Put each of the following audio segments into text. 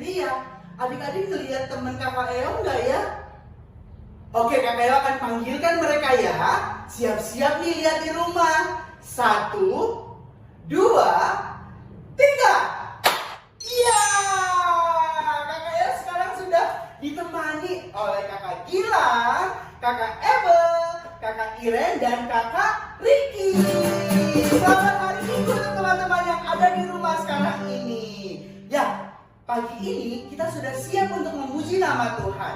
berdiri ya. Adik-adik ngelihat teman kakak Eo enggak ya? Oke, kakak Eo akan panggilkan mereka ya. Siap-siap nih lihat di rumah. 1, 2, 3. Iya, kakak Eo sekarang sudah ditemani oleh kakak Gilang, kakak Ebel, kakak Iren, dan kakak Ricky. Selamat hari Minggu untuk teman-teman yang ada di rumah sekarang ini. Ya, pagi ini kita sudah siap untuk memuji nama Tuhan.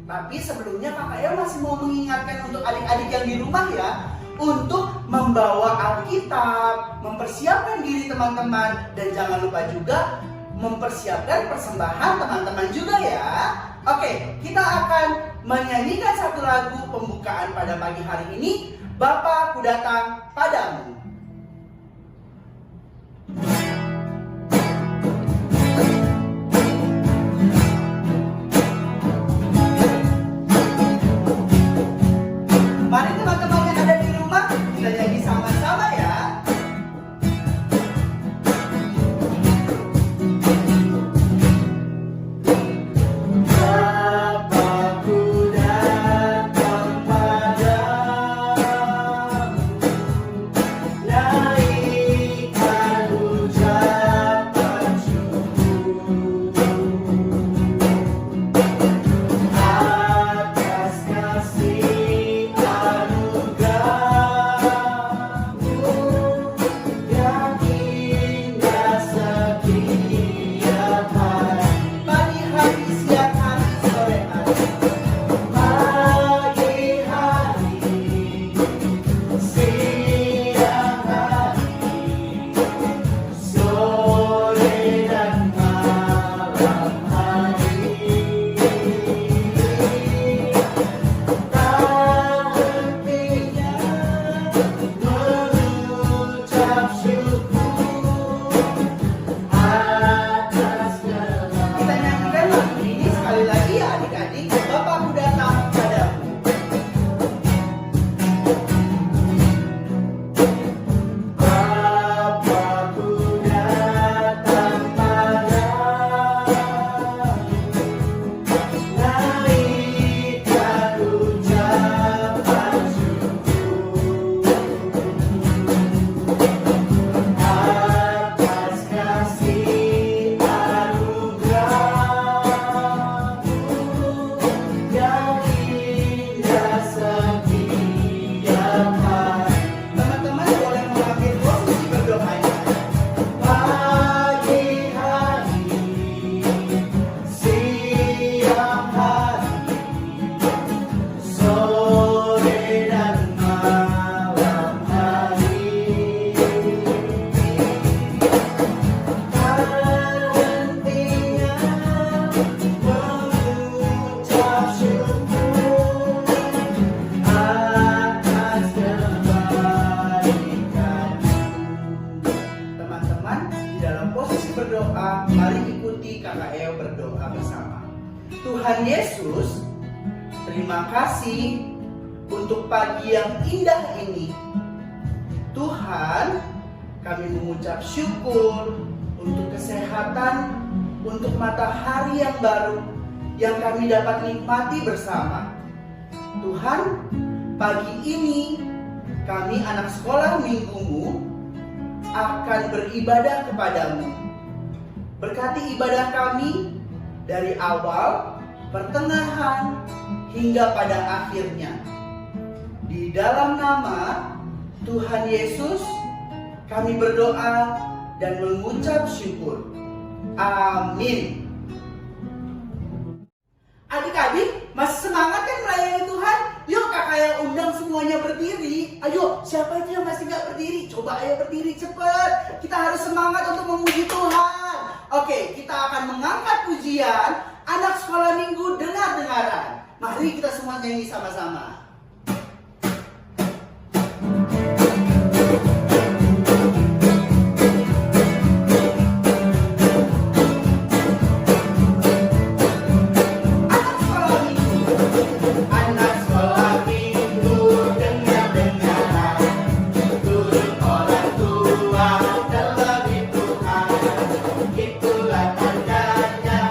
Tapi sebelumnya kakak Eo masih mau mengingatkan untuk adik-adik yang di rumah ya, untuk membawa Alkitab, mempersiapkan diri teman-teman, dan jangan lupa juga mempersiapkan persembahan teman-teman juga ya. Oke, kita akan menyanyikan satu lagu pembukaan pada pagi hari ini, Bapa Ku Datang Padamu. Mari teman-teman yang ada di rumah, kita nyanyi sama-sama ya. Bapa-Ku datang padamu, naikkan ucapan syukur atas kasih anugerah-Mu yang indah setiap hari. Pagi hari, siang hari, sore hari. Pagi hari, siang hari, sore dan malam hari. Tak hentinya mengucap syukur atas segala. Kita nyanyikan lagu ini sekali lagi ya adik-adik. Bapa-Ku datang padamu. Bapa-Ku datang padamu, naikkan ucapan syukur atas kasih anugerah-Mu yang indah setiap hari. Teman-teman boleh mengambil posisi berdoa ya. Pagi hari, siang hari, sore dan malam hari. Tak hentinya mengucap syukur atas kebaikan. Teman-teman, di dalam posisi berdoa, mari ikuti kakak Eo berdoa bersama. Tuhan Yesus, terima kasih untuk pagi yang indah ini. Tuhan, kami mengucap syukur untuk kesehatan, untuk matahari yang baru yang kami dapat nikmati bersama. Tuhan, pagi ini kami anak sekolah minggumu akan beribadah kepadamu. Berkati ibadah kami dari awal, pertengahan, hingga pada akhirnya. Di dalam nama Tuhan Yesus, kami berdoa dan mengucap syukur. Amin. Adik-adik, masih semangat kan melayani Tuhan? Yuk kakak yang undang semuanya berdiri. Ayo, siapa itu yang masih gak berdiri? Coba ayo berdiri cepat. Kita harus semangat untuk memuji Tuhan. Oke, kita akan mengangkat pujian anak sekolah minggu dengar-dengaran. Mari kita semua nyanyi sama-sama. Itulah tandanya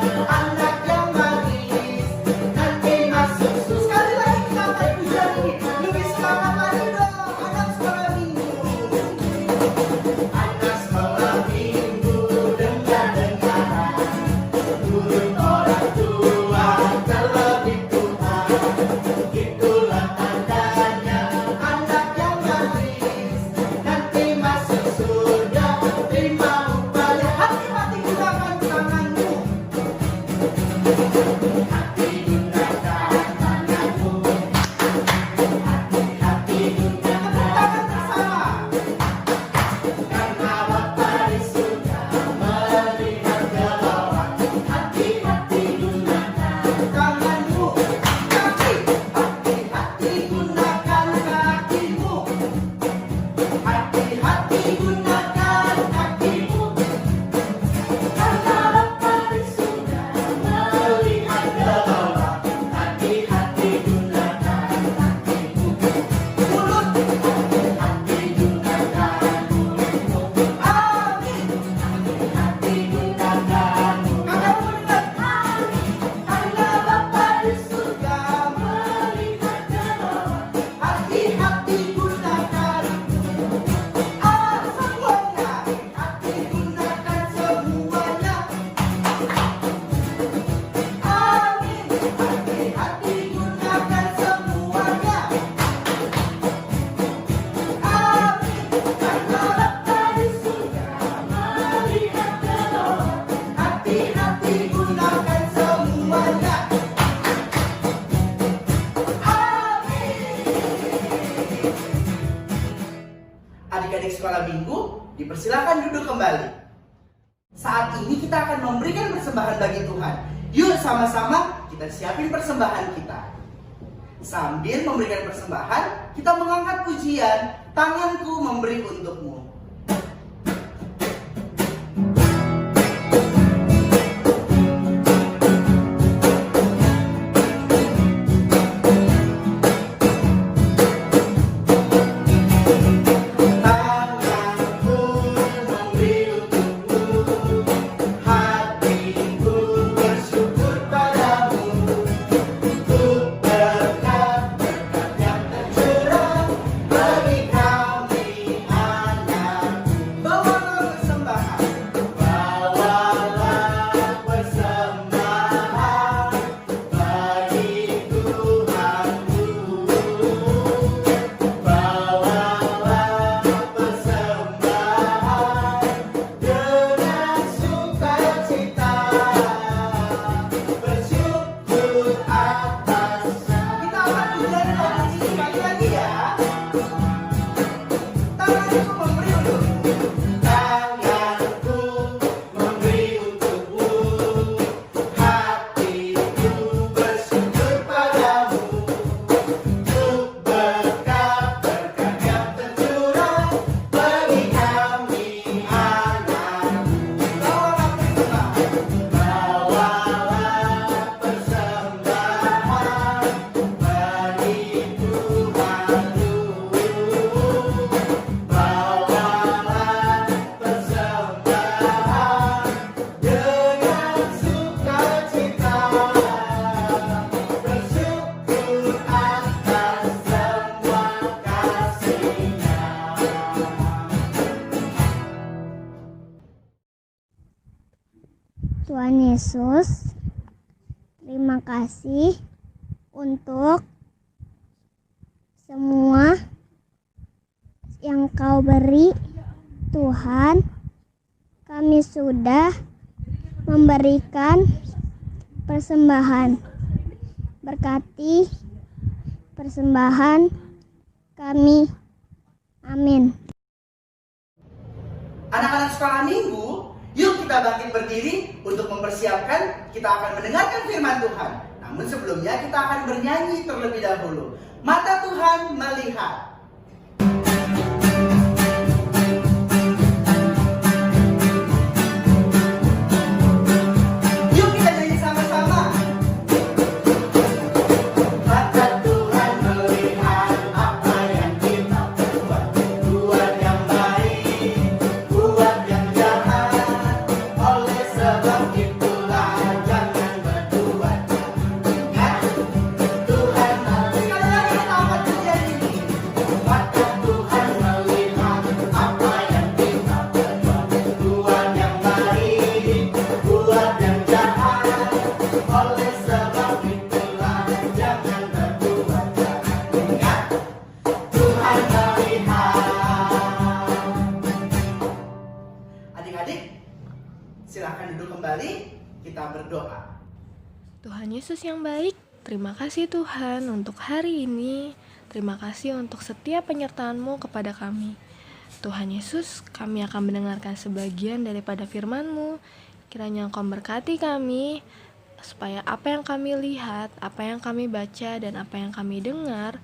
Persilakan duduk kembali. Saat ini kita akan memberikan persembahan bagi Tuhan. Yuk sama-sama kita siapin persembahan kita. Sambil memberikan persembahan, kita mengangkat pujian, tanganku memberi untukmu. Tuhan Yesus, terima kasih untuk semua yang Kau beri. Tuhan, kami sudah memberikan persembahan. Berkati persembahan kami. Amin. Anak-anak sekolah minggu, yuk kita bangkit berdiri untuk mempersiapkan kita akan mendengarkan firman Tuhan. Namun sebelumnya kita akan bernyanyi terlebih dahulu. Mata Tuhan melihat. Yuk kita nyanyi sama-sama. Mata Tuhan melihat apa yang kita perbuat. Buat yang baik, buat yang jahat. Oleh sebab itulah jangan berbuat jahat. Tuhan melihat. Sekali lagi kita angkat pujian ini. Mata Tuhan melihat apa yang kita perbuat. Buat yang baik, buat yang jahat. Oleh sebab itulah jangan berbuat jahat. Ingat, Tuhan melihat. Adik-adik, silakan duduk kembali, kita berdoa. Tuhan Yesus yang baik, terima kasih Tuhan untuk hari ini. Terima kasih untuk setiap penyertaan-Mu kepada kami. Tuhan Yesus, kami akan mendengarkan sebagian daripada firman-Mu. Kiranya Engkau berkati kami, supaya apa yang kami lihat, apa yang kami baca, dan apa yang kami dengar,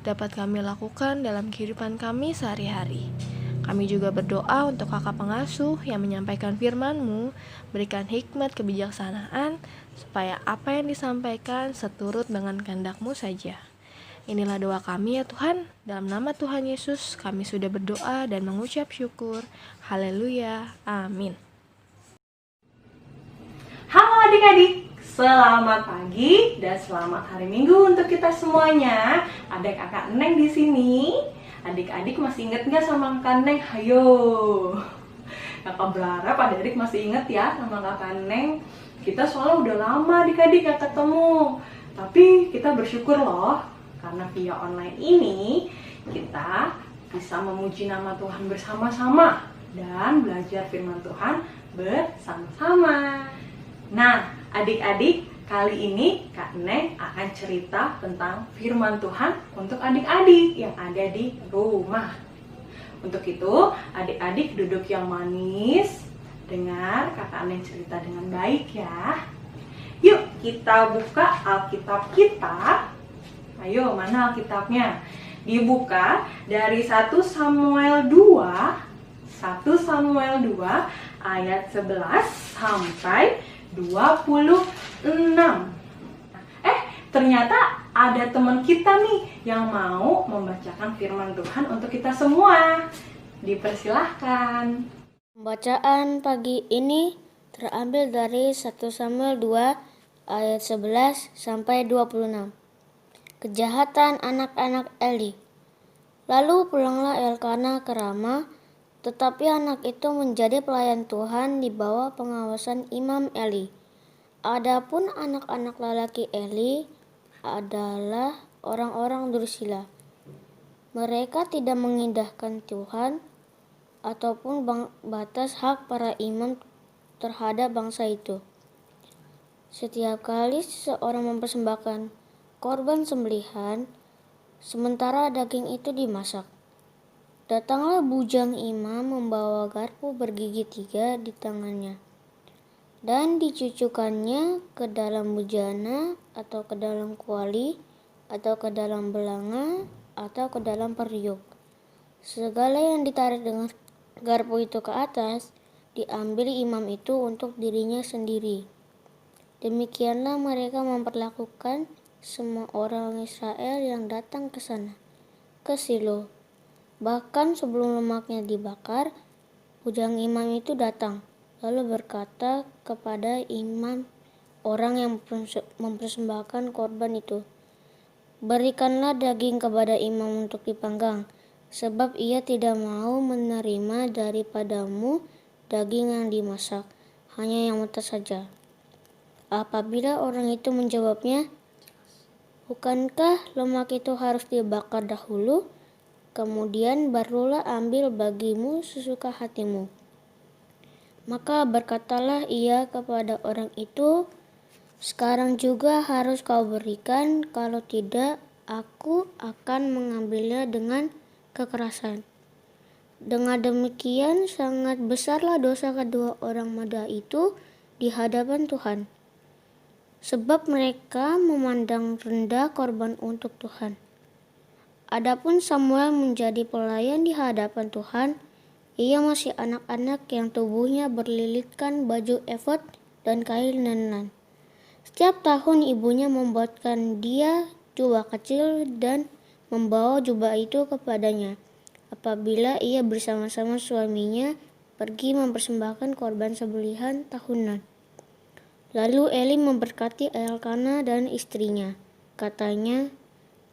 dapat kami lakukan dalam kehidupan kami sehari-hari. Kami juga berdoa untuk kakak pengasuh yang menyampaikan firman-Mu, berikan hikmat kebijaksanaan, supaya apa yang disampaikan seturut dengan kehendak-Mu saja. Inilah doa kami ya Tuhan, dalam nama Tuhan Yesus kami sudah berdoa dan mengucap syukur. Haleluya, amin. Halo adik-adik, selamat pagi dan selamat hari Minggu untuk kita semuanya. Ada kakak Neng di sini. Adik-adik masih inget nggak sama kakak Neng? Hayo. Kakak berharap adik-adik masih inget ya sama kakak Neng. Kita soalnya udah lama adik-adik gak ketemu. Tapi kita bersyukur loh, karena via online ini kita bisa memuji nama Tuhan bersama-sama dan belajar firman Tuhan bersama-sama. Nah, adik-adik, kali ini Kak Neng akan cerita tentang firman Tuhan untuk adik-adik yang ada di rumah. Untuk itu, adik-adik duduk yang manis, dengar kakak Neng cerita dengan baik ya. Yuk kita buka Alkitab kita. Ayo, mana Alkitabnya? Dibuka dari 1 Samuel 2 ayat 11 sampai 26. Ternyata ada teman kita nih yang mau membacakan firman Tuhan untuk kita semua. Dipersilahkan. Pembacaan pagi ini terambil dari 1 Samuel 2 ayat 11 sampai 26. Kejahatan anak-anak Eli. Lalu pulanglah Elkana ke Rama, tetapi anak itu menjadi pelayan Tuhan di bawah pengawasan Imam Eli. Adapun anak-anak lelaki Eli adalah orang-orang dursila. Mereka tidak mengindahkan Tuhan ataupun batas hak para imam terhadap bangsa itu. Setiap kali seseorang mempersembahkan korban sembelihan, sementara daging itu dimasak, datanglah bujang imam membawa garpu bergigi 3 di tangannya, dan dicucukkannya ke dalam bujana atau ke dalam kuali atau ke dalam belanga atau ke dalam periuk. Segala yang ditarik dengan garpu itu ke atas diambil imam itu untuk dirinya sendiri. Demikianlah mereka memperlakukan semua orang Israel yang datang ke sana, ke Silo. Bahkan sebelum lemaknya dibakar, bujang imam itu datang, lalu berkata kepada imam orang yang mempersembahkan korban itu, "Berikanlah daging kepada imam untuk dipanggang, sebab ia tidak mau menerima daripadamu daging yang dimasak, hanya yang mentah saja." Apabila orang itu menjawabnya, "Bukankah lemak itu harus dibakar dahulu? Kemudian barulah ambil bagimu sesuka hatimu." Maka berkatalah ia kepada orang itu, "Sekarang juga harus kau berikan, kalau tidak aku akan mengambilnya dengan kekerasan." Dengan demikian sangat besarlah dosa kedua orang muda itu di hadapan Tuhan, sebab mereka memandang rendah korban untuk Tuhan. Adapun Samuel menjadi pelayan di hadapan Tuhan, ia masih anak-anak yang tubuhnya berlilitkan baju efod dan kain lenan. Setiap tahun ibunya membuatkan dia jubah kecil dan membawa jubah itu kepadanya apabila ia bersama-sama suaminya pergi mempersembahkan korban sembelihan tahunan. Lalu Eli memberkati Elkana dan istrinya. Katanya,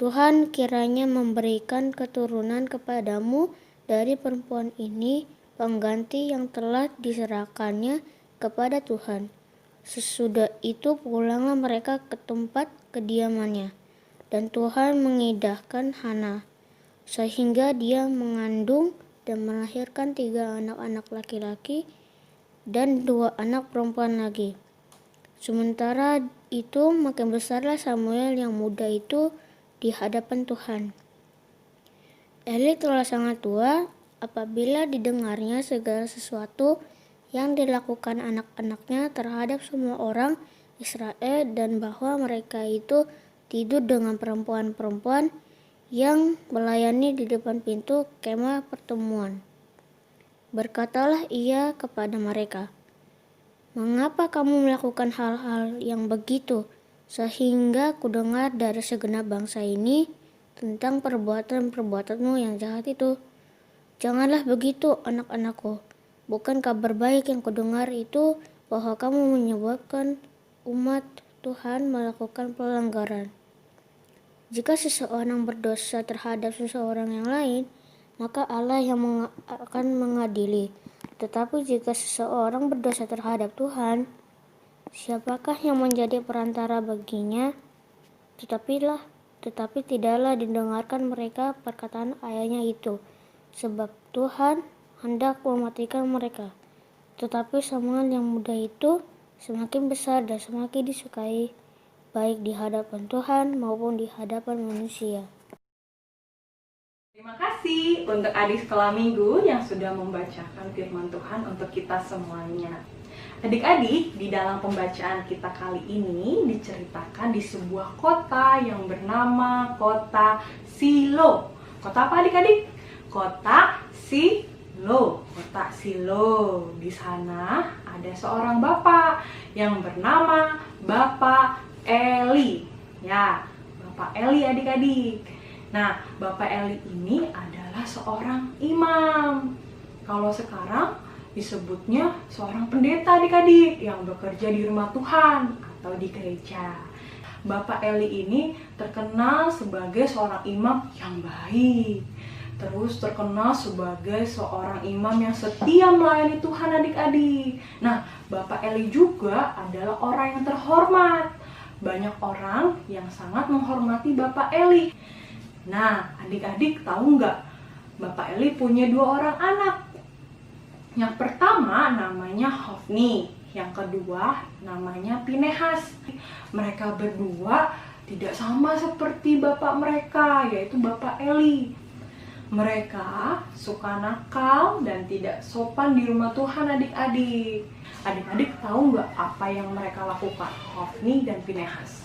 "Tuhan kiranya memberikan keturunan kepadamu dari perempuan ini pengganti yang telah diserahkannya kepada Tuhan." Sesudah itu pulanglah mereka ke tempat kediamannya, dan Tuhan mengindahkan Hana, sehingga dia mengandung dan melahirkan 3 anak-anak laki-laki dan 2 anak perempuan lagi. Sementara itu makin besarlah Samuel yang muda itu di hadapan Tuhan. Eli telah sangat tua apabila didengarnya segala sesuatu yang dilakukan anak-anaknya terhadap semua orang Israel, dan bahwa mereka itu tidur dengan perempuan-perempuan yang melayani di depan pintu kemah pertemuan. Berkatalah ia kepada mereka, "Mengapa kamu melakukan hal-hal yang begitu, sehingga kudengar dari segenap bangsa ini tentang perbuatan-perbuatanmu yang jahat itu? Janganlah begitu, anak-anakku. Bukan kabar baik yang kudengar itu bahwa kamu menyebabkan umat Tuhan melakukan pelanggaran. Jika seseorang berdosa terhadap seseorang yang lain, maka Allah yang akan mengadili. Tetapi jika seseorang berdosa terhadap Tuhan, siapakah yang menjadi perantara baginya? Tetapi tidaklah didengarkan mereka perkataan ayahnya itu, sebab Tuhan hendak mematikan mereka. Tetapi Samuel yang muda itu semakin besar dan semakin disukai, baik di hadapan Tuhan maupun di hadapan manusia. Terima kasih untuk adik sekolah minggu yang sudah membacakan firman Tuhan untuk kita semuanya. Adik-adik, di dalam pembacaan kita kali ini diceritakan di sebuah kota yang bernama Kota Silo. Kota apa adik-adik? Kota Silo. Kota Silo. Di sana ada seorang bapak yang bernama Bapak Eli. Ya, Bapak Eli adik-adik. Nah, Bapak Eli ini adalah seorang imam. Kalau sekarang disebutnya seorang pendeta adik-adik yang bekerja di rumah Tuhan atau di gereja. Bapak Eli ini terkenal sebagai seorang imam yang baik. Terus terkenal sebagai seorang imam yang setia melayani Tuhan adik-adik. Nah, Bapak Eli juga adalah orang yang terhormat. Banyak orang yang sangat menghormati Bapak Eli. Nah, adik-adik tahu nggak? Bapak Eli punya 2 orang anak. Yang pertama namanya Hofni, yang kedua namanya Pinehas. Mereka berdua tidak sama seperti bapak mereka, yaitu Bapak Eli. Mereka suka nakal dan tidak sopan di rumah Tuhan adik-adik. Adik-adik tahu nggak apa yang mereka lakukan, Hofni dan Pinehas?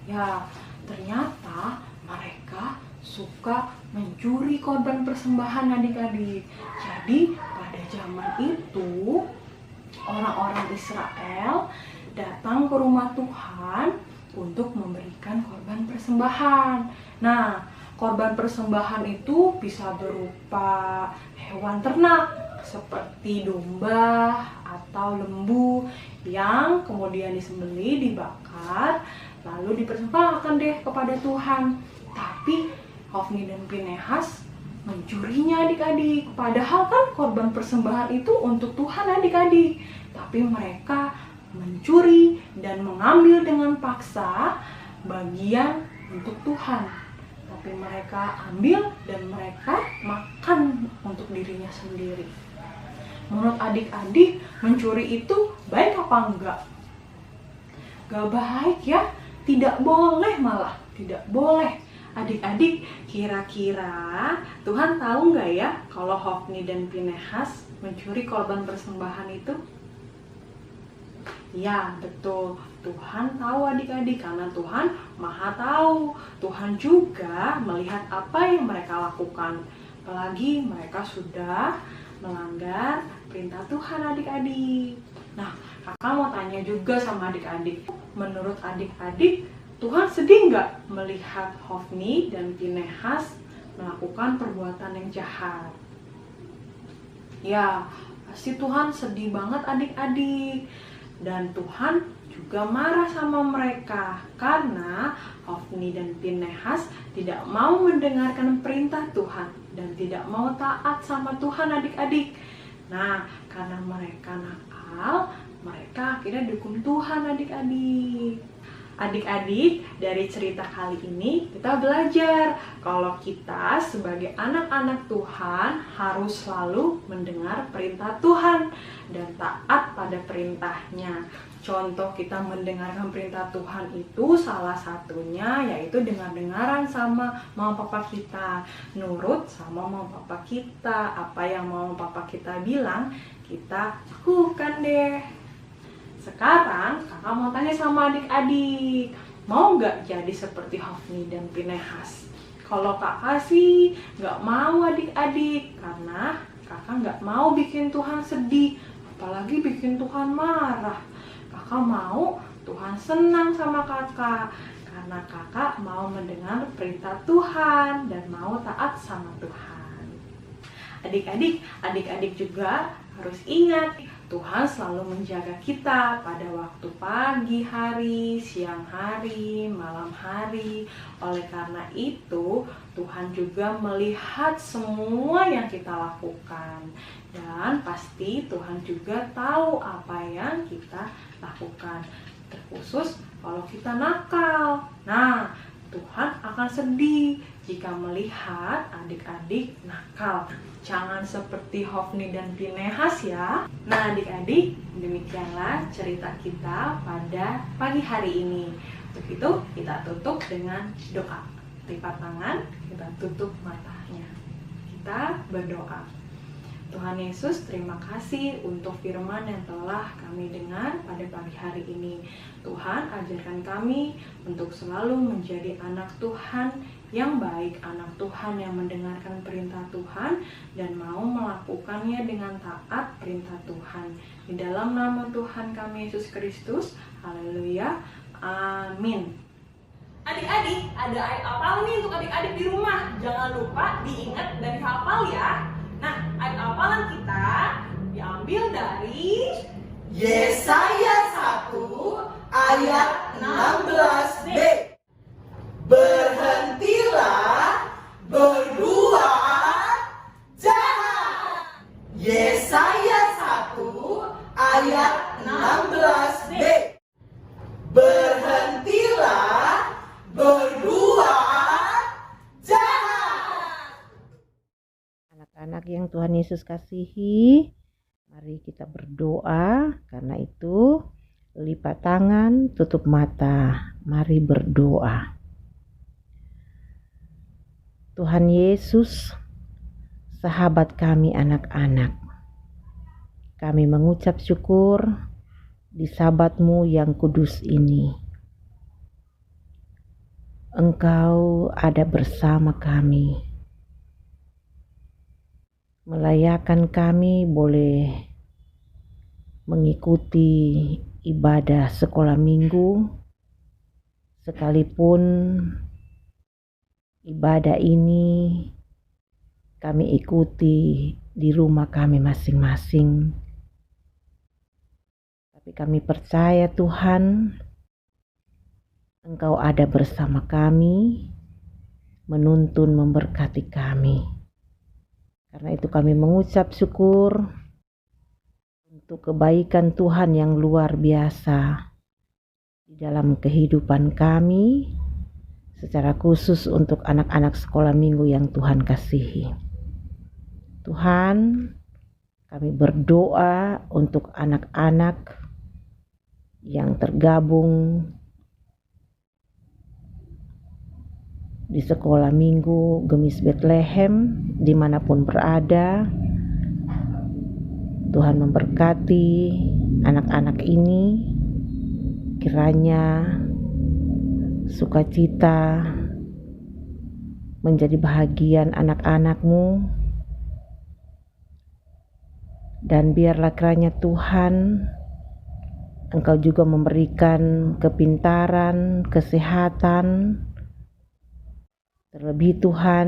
Ya, ternyata mereka suka mencuri korban persembahan adik-adik. Jadi pada zaman itu orang-orang Israel datang ke rumah Tuhan untuk memberikan korban persembahan. Nah, korban persembahan itu bisa berupa hewan ternak seperti domba atau lembu yang kemudian disembelih, dibakar, lalu dipersembahkan deh kepada Tuhan. Tapi Hofni dan Pinehas mencurinya adik-adik. Padahal kan korban persembahan itu untuk Tuhan adik-adik. Tapi mereka mencuri dan mengambil dengan paksa bagian untuk Tuhan. Tapi mereka ambil dan mereka makan untuk dirinya sendiri. Menurut adik-adik, mencuri itu baik apa enggak? Gak baik ya, tidak boleh malah, tidak boleh. Adik-adik, kira-kira Tuhan tahu nggak ya kalau Hofni dan Pinehas mencuri korban persembahan itu? Ya, betul. Tuhan tahu adik-adik karena Tuhan Maha tahu. Tuhan juga melihat apa yang mereka lakukan. Apalagi mereka sudah melanggar perintah Tuhan adik-adik. Nah, kakak mau tanya juga sama adik-adik. Menurut adik-adik, Tuhan sedih nggak melihat Hofni dan Pinehas melakukan perbuatan yang jahat? Ya, pasti Tuhan sedih banget adik-adik. Dan Tuhan juga marah sama mereka karena Hofni dan Pinehas tidak mau mendengarkan perintah Tuhan dan tidak mau taat sama Tuhan adik-adik. Nah, karena mereka nakal, mereka akhirnya dihukum Tuhan adik-adik. Adik-adik, dari cerita kali ini kita belajar kalau kita sebagai anak-anak Tuhan harus selalu mendengar perintah Tuhan dan taat pada perintahnya. Contoh kita mendengarkan perintah Tuhan itu salah satunya yaitu dengar-dengaran sama mama papa kita, nurut sama mama papa kita. Apa yang mama papa kita bilang, kita lakukan deh. Sekarang kakak mau tanya sama adik-adik, mau nggak jadi seperti Hofni dan Pinehas? Kalau kakak sih nggak mau adik-adik, karena kakak nggak mau bikin Tuhan sedih, apalagi bikin Tuhan marah. Kakak mau Tuhan senang sama kakak, karena kakak mau mendengar perintah Tuhan dan mau taat sama Tuhan. Adik-adik juga harus ingat, Tuhan selalu menjaga kita pada waktu pagi hari, siang hari, malam hari. Oleh karena itu, Tuhan juga melihat semua yang kita lakukan. Dan pasti Tuhan juga tahu apa yang kita lakukan. Terkhusus kalau kita nakal. Nah, Tuhan akan sedih jika melihat adik-adik nakal. Jangan seperti Hofni dan Pinehas ya. Nah adik-adik, demikianlah cerita kita pada pagi hari ini. Untuk itu kita tutup dengan doa. lipat tangan, kita tutup matanya. Kita berdoa. Tuhan Yesus, terima kasih untuk firman yang telah kami dengar pada pagi hari ini. Tuhan, ajarkan kami untuk selalu menjadi anak Tuhan yang baik, anak Tuhan yang mendengarkan perintah Tuhan dan mau melakukannya dengan taat perintah Tuhan. Di dalam nama Tuhan kami Yesus Kristus, haleluya, amin. Adik-adik, ada ayat hafal nih untuk adik-adik di rumah. Jangan lupa diingat dan dihafal ya. Nah, ayat hafalan kita diambil dari Yesaya 1 ayat 16b. Berhentilah berdua jahat. Yesaya 1 ayat 16b. Berhentilah berdua jahat. Anak-anak yang Tuhan Yesus kasihi, mari kita berdoa. Karena itu, lipat tangan, tutup mata, mari berdoa. Tuhan Yesus, sahabat kami anak-anak, kami mengucap syukur di Sabat-Mu yang kudus ini. Engkau ada bersama kami, melayakkan kami boleh mengikuti ibadah sekolah minggu, sekalipun ibadah ini kami ikuti di rumah kami masing-masing. Tapi kami percaya Tuhan, Engkau ada bersama kami, menuntun memberkati kami. Karena itu kami mengucap syukur untuk kebaikan Tuhan yang luar biasa di dalam kehidupan kami, secara khusus untuk anak-anak sekolah minggu yang Tuhan kasihi. Tuhan, kami berdoa untuk anak-anak yang tergabung di sekolah minggu Gemis Bethlehem dimanapun berada. Tuhan memberkati anak-anak ini, kiranya sukacita menjadi bahagian anak-anak-Mu, dan biarlah kiranya Tuhan Engkau juga memberikan kepintaran, kesehatan, terlebih Tuhan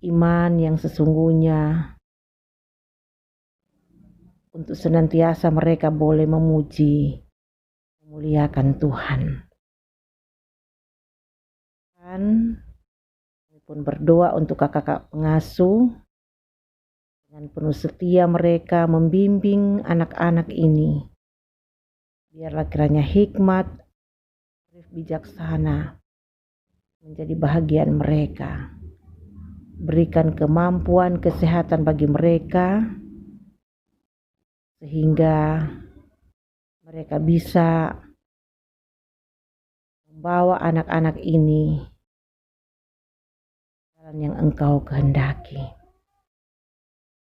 iman yang sesungguhnya, untuk senantiasa mereka boleh memuji, memuliakan Tuhan. Dan kami pun berdoa untuk kakak-kakak pengasuh, dengan penuh setia mereka membimbing anak-anak ini. Biarlah kiranya hikmat, bijaksana menjadi bahagian mereka. Berikan kemampuan, kesehatan bagi mereka, sehingga mereka bisa membawa anak-anak ini jalan yang Engkau kehendaki.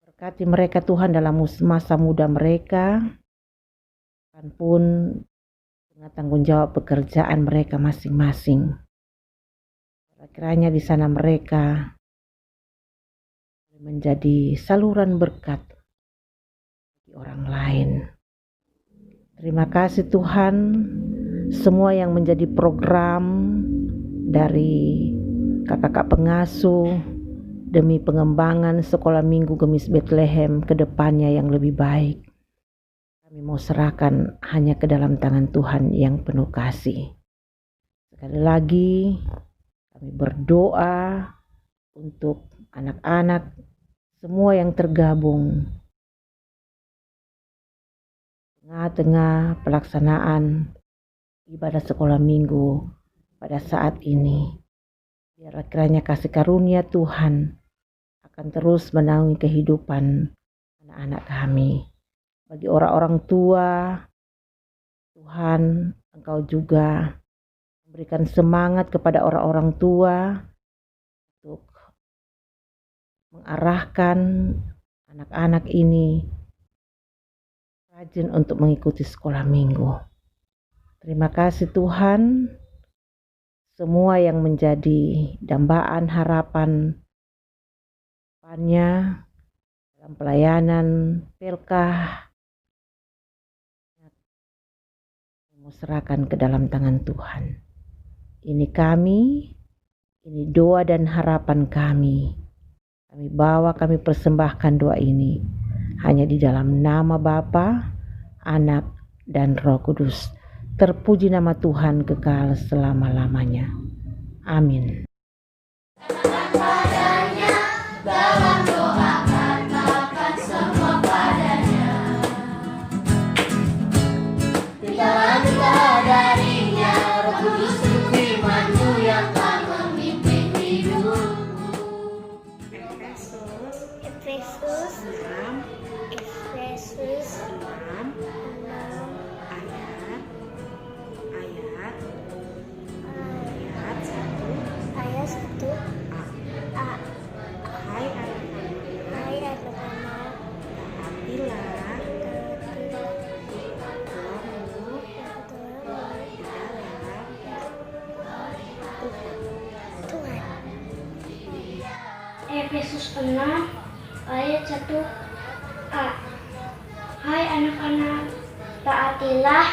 Berkati mereka Tuhan dalam masa muda mereka, pun dengan tanggung jawab pekerjaan mereka masing-masing. Kiranya di sana mereka menjadi saluran berkat bagi orang lain. Terima kasih Tuhan, semua yang menjadi program dari kakak-kakak pengasuh demi pengembangan sekolah minggu Gemis Bethlehem ke depannya yang lebih baik, kami mau serahkan hanya ke dalam tangan Tuhan yang penuh kasih. Sekali lagi kami berdoa untuk anak-anak semua yang tergabung tengah-tengah pelaksanaan ibadah sekolah minggu pada saat ini. Biarlah kiranya kasih karunia Tuhan akan terus menaungi kehidupan anak-anak kami. Bagi orang-orang tua, Tuhan, Engkau juga berikan semangat kepada orang-orang tua untuk mengarahkan anak-anak ini rajin untuk mengikuti sekolah minggu. Terima kasih Tuhan, semua yang menjadi dambaan harapan depannya dalam pelayanan Pelkah, mau serahkan ke dalam tangan Tuhan. Ini kami, ini doa dan harapan kami. Kami bawa, kami persembahkan doa ini hanya di dalam nama Bapa, Anak, dan Roh Kudus. Terpuji nama Tuhan kekal selama-lamanya. Amin. Efesus 6 ayat 1 A. Hai anak-anak, taatilah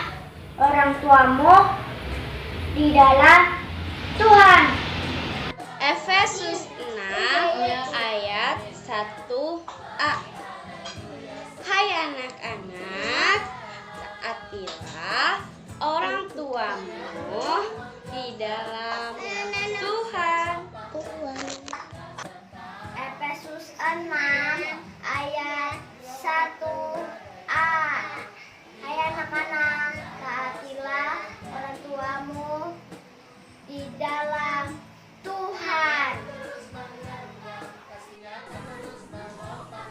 Tuhan. Efesus 6 ayat 1a. Hai anak-anak, taatilah orang tuamu di dalam Tuhan. Efesus 6 ayat 1a. Hai anak-anak, taatilah orang tuamu di dalam Tuhan.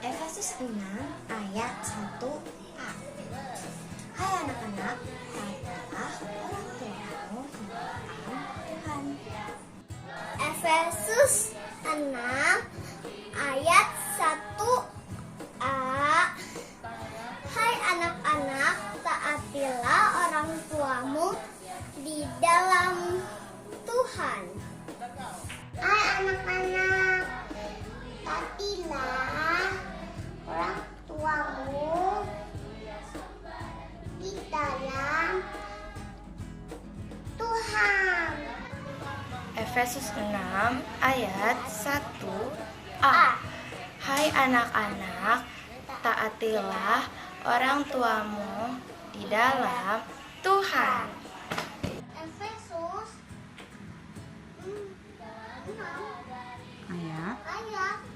Efesus 6 ayat 1a. Hai anak-anak, taatilah orang tuamu di dalam Tuhan. Efesus 6 ayat 1a. Hai anak-anak, taatilah orang tuamu di dalam Tuhan. Efesus 6 ayat 1a. Hai anak-anak, taatilah orang tuamu di dalam Tuhan. Hai anak-anak, taatilah orang tuamu di dalam Tuhan. Efesus 6 ayat 1a. Hai anak-anak, taatilah orang tuamu di dalam Tuhan. Efesus 6 ayat 1a. Hai anak-anak,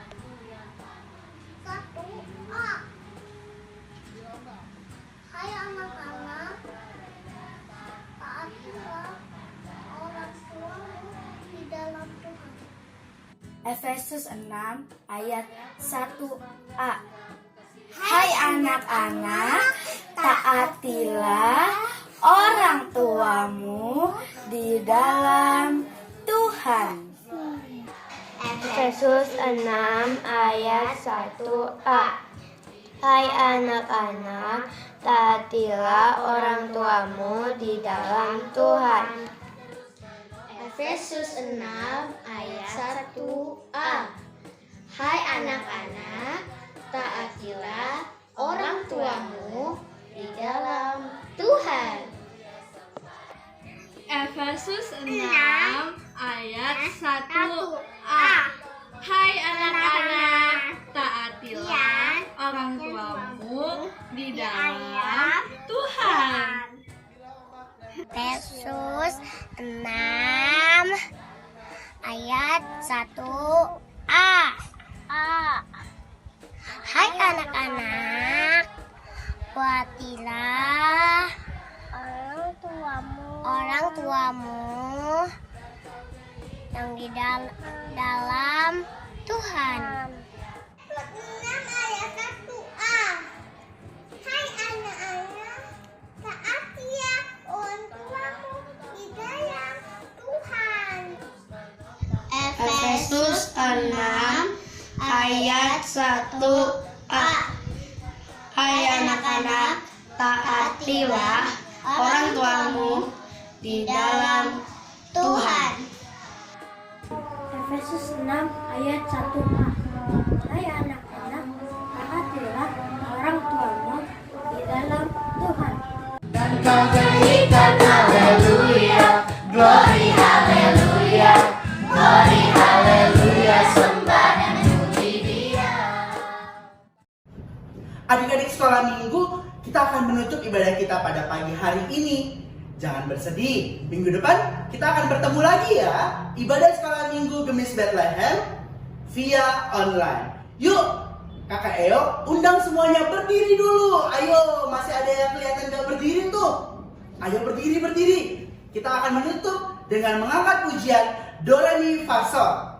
taatilah orang tuamu di dalam Tuhan. Efesus 6 ayat 1a. Hai anak-anak, taatilah orang tuamu di dalam Tuhan. Efesus 6 ayat 1a. Hai anak-anak, taatilah orang tuamu di dalam Tuhan. Efesus 6 ayat 1a. Hai anak-anak, taatilah orang tuamu di dalam Tuhan. Efesus 6 ayat 1a. Hai anak-anak, taatilah orang tuamu di dalam Tuhan. Efesus 6 ayat 1a. Hai anak-anak, taatilah orang tuamu yang di dalam Tuhan. 6 ayat 1a. Hai anak-anak, taatilah orang tuamu di dalam 1A. Hai anak-anak, taatilah orang tuamu di dalam Tuhan. Efesus 6 ayat 1a. Hai anak-anak, taatilah orang tuamu di dalam Tuhan. Adik-adik sekolah minggu, kita akan menutup ibadah kita pada pagi hari ini. Jangan bersedih, minggu depan kita akan bertemu lagi ya. Ibadah sekolah minggu Gemis Bethlehem via online. Yuk, Kakak Eo undang semuanya berdiri dulu. Ayo, masih ada yang kelihatan gak berdiri tuh. Ayo berdiri. Kita akan menutup dengan mengangkat pujian Do Re Mi Fa Sol.